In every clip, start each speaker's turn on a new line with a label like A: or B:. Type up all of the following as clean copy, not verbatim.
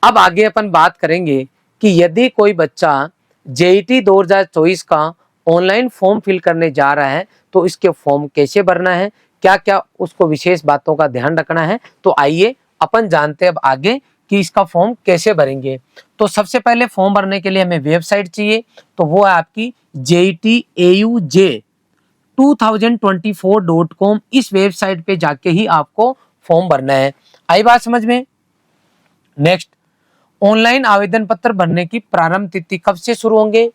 A: अब आगे अपन बात करेंगे कि यदि कोई बच्चा जेईटी 2024 का ऑनलाइन फॉर्म फिल करने जा रहा है तो इसके फॉर्म कैसे भरना है, क्या क्या उसको विशेष बातों का ध्यान रखना है। तो आइए अपन जानते हैं अब आगे कि इसका फॉर्म कैसे भरेंगे। तो सबसे पहले फॉर्म भरने के लिए हमें वेबसाइट चाहिए, तो वो है आपकी JEETAUJ2024.com। इस वेबसाइट पे जाके ही आपको फॉर्म भरना है। आई बात समझ में। नेक्स्ट, ऑनलाइन आवेदन पत्र भरने की प्रारंभ तिथि कब से शुरू होंगे?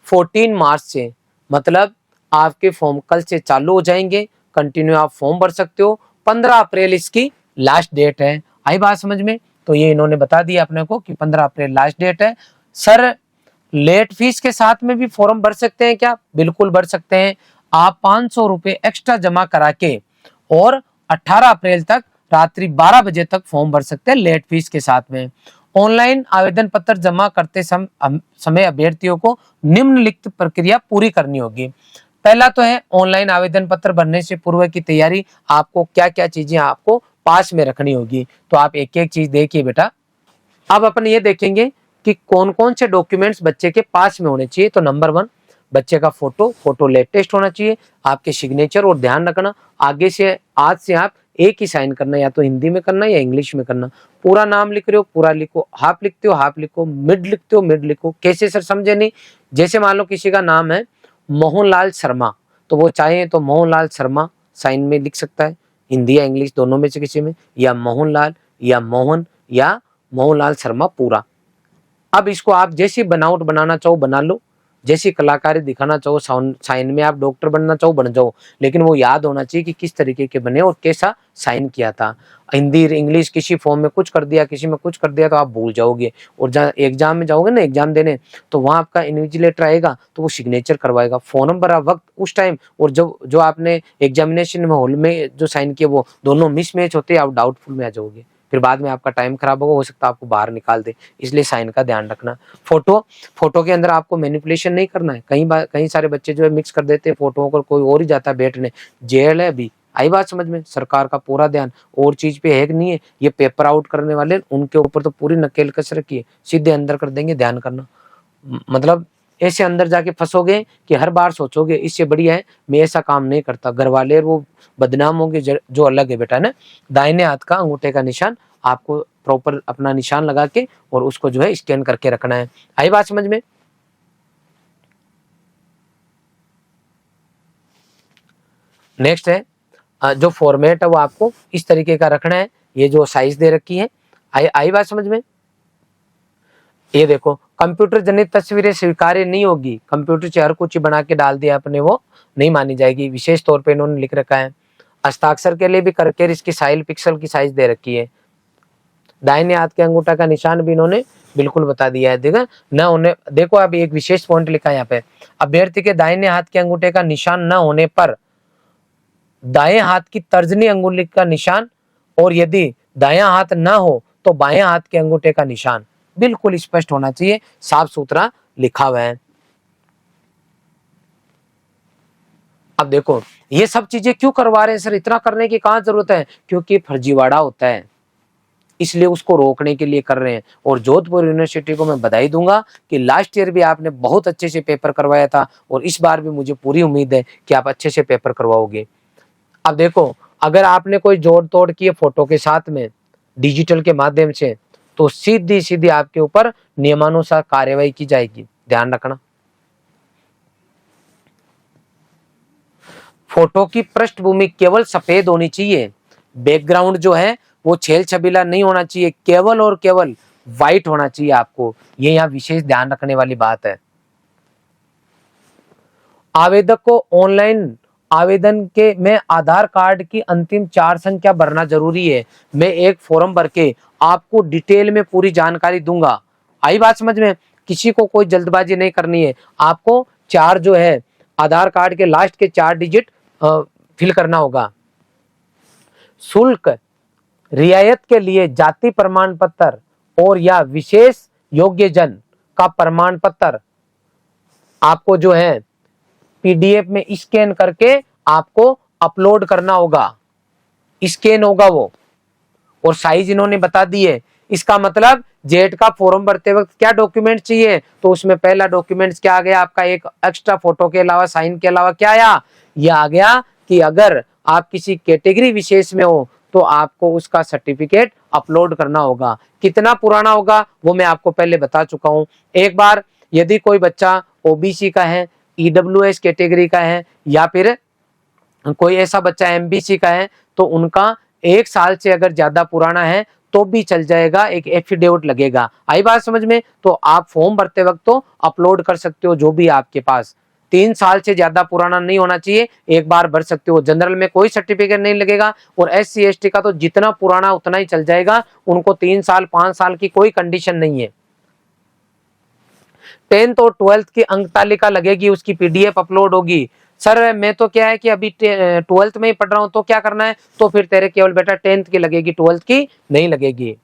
A: 14 मार्च से, मतलब आपके फॉर्म कल से चालू हो जाएंगे, कंटिन्यू आप फॉर्म भर सकते हो। 15 अप्रैल इसकी लास्ट डेट है। आई बात समझ में। तो ये इन्होंने बता दिया अपने को कि 15 अप्रैल लास्ट डेट है। सर, लेट फीस के साथ में भी फॉर्म भर सकते हैं क्या? बिल्कुल भर सकते हैं। आप 500 रुपए एक्स्ट्रा जमा करा के और 18 अप्रैल तक रात्रि 12 बजे तक फॉर्म भर सकते हैं लेट फीस के साथ में। ऑनलाइन आवेदन पत्र जमा करते समय अभ्यर्थियों को निम्नलिखित प्रक्रिया पूरी करनी होगी। पहला तो है ऑनलाइन आवेदन पत्र भरने से पूर्व की तैयारी। आपको क्या क्या चीजें आपको पास में रखनी होगी, तो आप एक एक चीज देखिए बेटा। अब अपन ये देखेंगे कि कौन कौन से डॉक्यूमेंट्स बच्चे के पास में होने चाहिए। तो नंबर 1, बच्चे का फोटो लेटेस्ट होना चाहिए, आपके सिग्नेचर। और ध्यान रखना, आगे से आज से आप एक ही साइन करना, या तो हिंदी में करना या इंग्लिश में करना। पूरा नाम लिख रहे हो पूरा लिखो, हाफ लिखते हो हाफ लिखो, मिड लिखते हो मिड लिखो। कैसे सर, समझे नहीं? जैसे मान लो किसी का नाम है मोहनलाल शर्मा, तो वो चाहे तो मोहनलाल शर्मा साइन में लिख सकता है, हिंदी या इंग्लिश दोनों में से किसी में, या मोहनलाल या मोहन या मोहनलाल शर्मा पूरा। अब इसको आप जैसी बनावट बनाना चाहो बना लो, जैसी कलाकारी दिखाना चाहो साइन में, आप डॉक्टर बनना चाहो बन जाओ, लेकिन वो याद होना चाहिए कि किस तरीके के बने और कैसा साइन किया था। हिंदी इंग्लिश किसी फॉर्म में कुछ कर दिया किसी में कुछ कर दिया तो आप भूल जाओगे। और जहाँ एग्जाम में जाओगे ना एग्जाम देने, तो वहाँ आपका इन्विजिलेटर आएगा तो वो सिग्नेचर करवाएगा, फोन नंबर वक्त उस टाइम और जो आपने एग्जामिनेशन में हॉल में जो साइन किया वो दोनों मिसमैच होते हैं, आप डाउटफुल में आ जाओगे, फिर बाद में आपका टाइम खराब होगा, हो सकता है आपको बाहर निकाल दे। इसलिए साइन का ध्यान रखना। फोटो के अंदर आपको मैनिपुलेशन नहीं करना है। कई सारे बच्चे जो है मिक्स कर देते हैं फोटोओं को, कोई और ही जाता है बैठने, जेल है अभी। आई बात समझ में। सरकार का पूरा ध्यान और चीज पे है कि नहीं है। ये पेपर आउट करने वाले उनके ऊपर तो पूरी नकेल कस रखी है, सीधे अंदर कर देंगे। ध्यान करना, मतलब ऐसे अंदर जाके फंसोगे कि हर बार सोचोगे इससे बढ़िया है मैं ऐसा काम नहीं करता। घर वाले वो बदनाम होंगे जो अलग है बेटा ना। दाहिने हाथ का अंगूठे का निशान आपको प्रॉपर अपना निशान लगा के और उसको जो है स्कैन करके रखना है। आई बात समझ में। नेक्स्ट है जो फॉर्मेट है वो आपको इस तरीके का रखना है। ये जो साइज दे रखी है, आई बात समझ में। ये देखो, कंप्यूटर जनित तस्वीरें स्वीकार्य नहीं होगी। कंप्यूटर से हर कुछ बना के डाल दिया आपने, वो नहीं मानी जाएगी। विशेष तौर पे इन्होंने लिख रखा है। हस्ताक्षर के लिए भी करके इसकी साइल पिक्सल की साइज दे रखी है। दाहिने हाथ के अंगूठा का निशान भी इन्होंने बिल्कुल बता दिया है। देखा ना उन्हें, देखो अभी एक विशेष पॉइंट लिखा है यहाँ पे, अभ्यर्थी के दाहिने हाथ के अंगूठे का निशान न होने पर दाएं हाथ की तर्जनी अंगुली का निशान, और यदि दायां हाथ ना हो तो बाएं हाथ के अंगूठे का निशान। बिल्कुल स्पष्ट होना चाहिए, साफ सुथरा लिखा हुआ है। अब देखो ये सब चीजें क्यों करवा रहे हैं सर, इतना करने की कहाँ जरूरत है? क्योंकि फर्जीवाड़ा होता है, इसलिए उसको रोकने के लिए कर रहे हैं। और जोधपुर यूनिवर्सिटी को मैं बधाई दूंगा कि लास्ट ईयर भी आपने बहुत अच्छे से पेपर करवाया था, और इस बार भी मुझे पूरी उम्मीद है कि आप अच्छे से पेपर करवाओगे। अब देखो, अगर आपने कोई जोड़ तोड़ किए फोटो के साथ में डिजिटल के माध्यम से, तो सीधी सीधी आपके ऊपर नियमानुसार कार्यवाही की जाएगी। ध्यान रखना। फोटो की पृष्ठभूमि केवल सफेद होनी चाहिए, बैकग्राउंड जो है वो छेल छबीला नहीं होना चाहिए, केवल और केवल व्हाइट होना चाहिए आपको। ये यहाँ विशेष ध्यान रखने वाली बात है। आवेदक को ऑनलाइन आवेदन के में आधार कार्ड की अंतिम 4 संख्या भरना जरूरी है। मैं एक फॉर्म भर के आपको डिटेल में पूरी जानकारी दूंगा। आई बात समझ में। किसी को कोई जल्दबाजी नहीं करनी है। आपको 4 जो है आधार कार्ड के लास्ट के 4 डिजिट फिल करना होगा। शुल्क रियायत के लिए जाति प्रमाण पत्र और या विशेष योग्यजन का प्रमाण पत्र आपको जो है पीडीएफ में स्कैन करके आपको अपलोड करना होगा। स्कैन होगा वो, और साइज इन्होंने बता दी है। इसका मतलब जेट का फॉर्म भरते वक्त क्या डॉक्यूमेंट चाहिए, तो उसमें पहला डॉक्यूमेंट्स क्या आ गया आपका, एक एक्स्ट्रा फोटो के अलावा, साइन के अलावा क्या आया, ये आ गया कि अगर आप किसी कैटेगरी विशेष में हो तो आपको उसका सर्टिफिकेट अपलोड करना होगा। कितना पुराना होगा वो मैं आपको पहले बता चुका हूं। एक बार यदि कोई बच्चा ओबीसी का है, ईडब्ल्यूएस कैटेगरी का है, या फिर कोई ऐसा बच्चा एमबीसी का है, तो उनका 1 साल से अगर ज्यादा पुराना है तो भी चल जाएगा, एक एफिडेविट लगेगा। आई बात समझ में? तो आप फॉर्म भरते वक्त तो अपलोड कर सकते हो जो भी आपके पास, 3 साल से ज्यादा पुराना नहीं होना चाहिए, एक बार भर सकते हो। जनरल में कोई सर्टिफिकेट नहीं लगेगा, और एससी एसटी का तो जितना पुराना उतना ही चल जाएगा, उनको 3 साल 5 साल की कोई कंडीशन नहीं है। 10th और 12th की अंक तालिका लगेगी, उसकी पीडीएफ अपलोड होगी। सर मैं तो क्या है कि अभी 12th में ही पढ़ रहा हूं तो क्या करना है, तो फिर तेरे केवल बेटा 10th की लगेगी, 12th की नहीं लगेगी।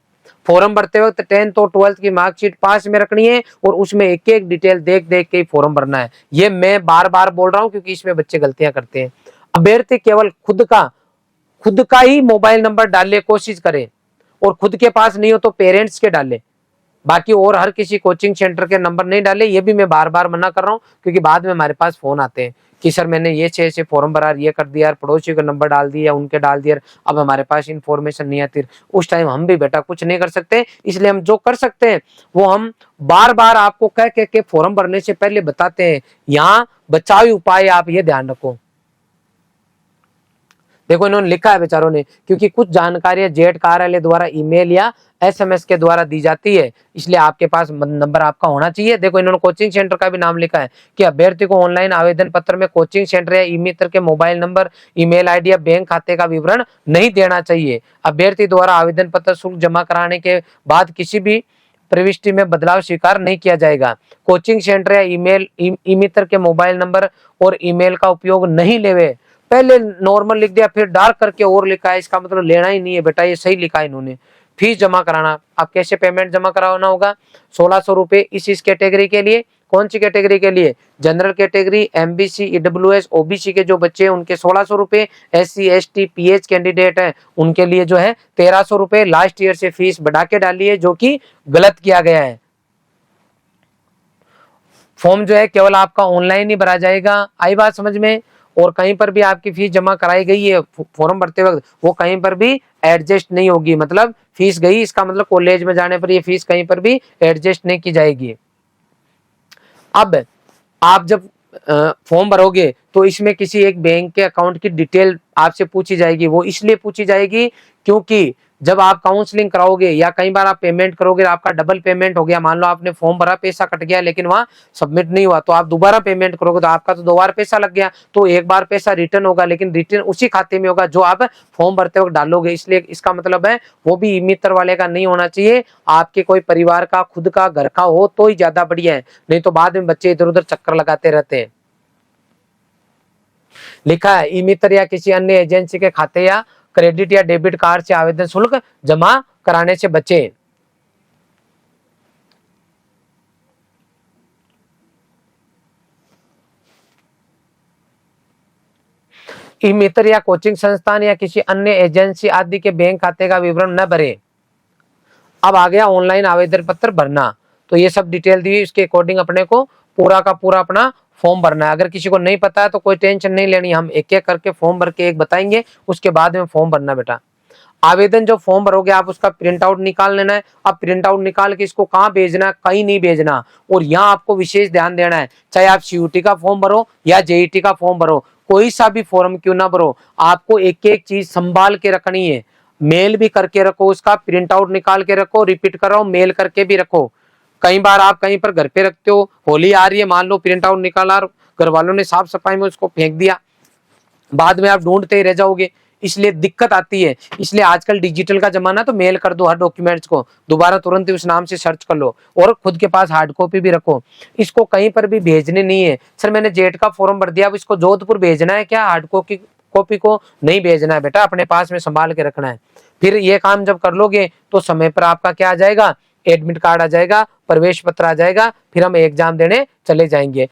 A: फॉर्म भरते वक्त 10th और 12th की मार्कशीट पास में रखनी है, और उसमें एक एक डिटेल देख देख के फॉर्म भरना है। ये मैं बार बार बोल रहा हूं क्योंकि इसमें बच्चे गलतियां करते हैं। अभ्यर्थी केवल खुद का ही मोबाइल नंबर डालने की कोशिश करे, और खुद के पास नहीं हो तो पेरेंट्स के डाले, बाकी और हर किसी कोचिंग सेंटर के नंबर नहीं डाले। ये भी मैं बार बार मना कर रहा हूँ क्योंकि बाद में हमारे पास फोन आते हैं कि सर मैंने ये 6 फॉर्म भरा, ये कर दिया, पड़ोसी का नंबर डाल दिया, उनके डाल दिया, अब हमारे पास इन्फॉर्मेशन नहीं आती। उस टाइम हम भी बेटा कुछ नहीं कर सकते, इसलिए हम जो कर सकते हैं वो हम बार बार आपको कह के फॉर्म भरने से पहले बताते हैं। यहाँ बचावी उपाय आप ये ध्यान रखो। देखो इन्होंने लिखा है बेचारों ने, क्योंकि कुछ जानकारियां जेट कार्यालय द्वारा ईमेल या एसएमएस के द्वारा दी जाती है, इसलिए आपके पास नंबर आपका होना चाहिए। देखो इन्होंने कोचिंग सेंटर का भी नाम लिखा है कि अभ्यर्थी को ऑनलाइन आवेदन पत्र में कोचिंग सेंटर या ई मित्र के मोबाइल नंबर, ईमेल आईडी या बैंक खाते का विवरण नहीं देना चाहिए। अभ्यर्थी द्वारा आवेदन पत्र शुल्क जमा कराने के बाद किसी भी प्रविष्टि में बदलाव स्वीकार नहीं किया जाएगा। कोचिंग सेंटर या ईमेल ई मित्र के मोबाइल नंबर और ईमेल का उपयोग नहीं लेवे। पहले नॉर्मल लिख दिया फिर डार्क करके और लिखा है, इसका मतलब लेना ही नहीं है बेटा, ये सही लिखा है इन्होंने। फीस जमा कराना, आप कैसे पेमेंट जमा कराना होगा, 1600 रुपए इस कैटेगरी के लिए। कौन सी कैटेगरी के लिए? General category, MBC, EWS, OBC के जो बच्चे हैं उनके 1600 रुपए, एससी एसटी पीएच कैंडिडेट है उनके लिए जो है 1300 रुपए। लास्ट ईयर से फीस बढ़ा के डाली है जो कि गलत किया गया है। फॉर्म जो है केवल आपका ऑनलाइन ही भरा जाएगा। आई बात समझ में? और कहीं पर भी आपकी फीस जमा कराई गई है फॉर्म भरते वक्त, वो कहीं पर भी एडजस्ट नहीं होगी। मतलब फीस गई, इसका मतलब कॉलेज में जाने पर ये फीस कहीं पर भी एडजस्ट नहीं की जाएगी। अब आप जब फॉर्म भरोगे तो इसमें किसी एक बैंक के अकाउंट की डिटेल आपसे पूछी जाएगी। वो इसलिए पूछी जाएगी क्योंकि जब आप काउंसलिंग कराओगे या कई बार आप पेमेंट करोगे, आपका डबल पेमेंट हो गया, मान लो आपने फॉर्म भरा, पैसा कट गया लेकिन वहां सबमिट नहीं हुआ, तो आप दोबारा पेमेंट करोगे तो आपका तो 2 बार पैसा लग गया। तो एक बार पैसा रिटर्न होगा, लेकिन रिटर्न उसी खाते में होगा जो आप फॉर्म भरते वक्त डालोगे। इसलिए इसका मतलब है वो भी ई मित्र वाले का नहीं होना चाहिए, आपके कोई परिवार का, खुद का, घर का हो तो ही ज्यादा बढ़िया है, नहीं तो बाद में बच्चे इधर उधर चक्कर लगाते रहते हैं। लिखा है ई मित्र या किसी अन्य एजेंसी के खाते या क्रेडिट या डेबिट कार्ड से आवेदन शुल्क जमा कराने से बचे। ई मित्र या कोचिंग संस्थान या किसी अन्य एजेंसी आदि के बैंक खाते का विवरण न भरे। अब आ गया ऑनलाइन आवेदन पत्र भरना, तो ये सब डिटेल दी, इसके अकॉर्डिंग अपने को पूरा का पूरा अपना फॉर्म भरना है। अगर किसी को नहीं पता है तो कोई टेंशन नहीं लेनी, हम एक एक करके फॉर्म भर के एक बताएंगे, उसके बाद में फॉर्म भरना बेटा। आवेदन जो फॉर्म भरोगे आप उसका प्रिंट आउट निकाल लेना है। अब प्रिंट आउट निकाल के इसको कहाँ भेजना, कहीं नहीं भेजना। और यहाँ आपको विशेष ध्यान देना है, चाहे आप सीयूटी का फॉर्म भरो या जेईटी का फॉर्म भरो, कोई सा भी फॉर्म क्यों ना भरो, आपको एक एक चीज संभाल के रखनी है। मेल भी करके रखो, उसका प्रिंट आउट निकाल के रखो, रिपीट कर रहा हूं, मेल करके भी रखो। कई बार आप कहीं पर घर पे रखते हो, होली आ रही है, मान लो प्रिंट आउट निकाला, घर वालों ने साफ सफाई में उसको फेंक दिया, बाद में आप ढूंढते ही रह जाओगे, इसलिए दिक्कत आती है। इसलिए आजकल डिजिटल का जमाना, तो मेल कर दो हर डॉक्यूमेंट्स को, दोबारा तुरंत ही उस नाम से सर्च कर लो, और खुद के पास हार्ड कॉपी भी रखो। इसको कहीं पर भी भेजने नहीं है, सर मैंने जेट का फॉर्म भर दिया, अब इसको जोधपुर भेजना है क्या, हार्ड कॉपी को नहीं भेजना है बेटा, अपने पास में संभाल के रखना है। फिर ये काम जब कर लोगे तो समय पर आपका क्या आ जाएगा, एडमिट कार्ड आ जाएगा, प्रवेश पत्र आ जाएगा, फिर हम एग्जाम देने चले जाएंगे।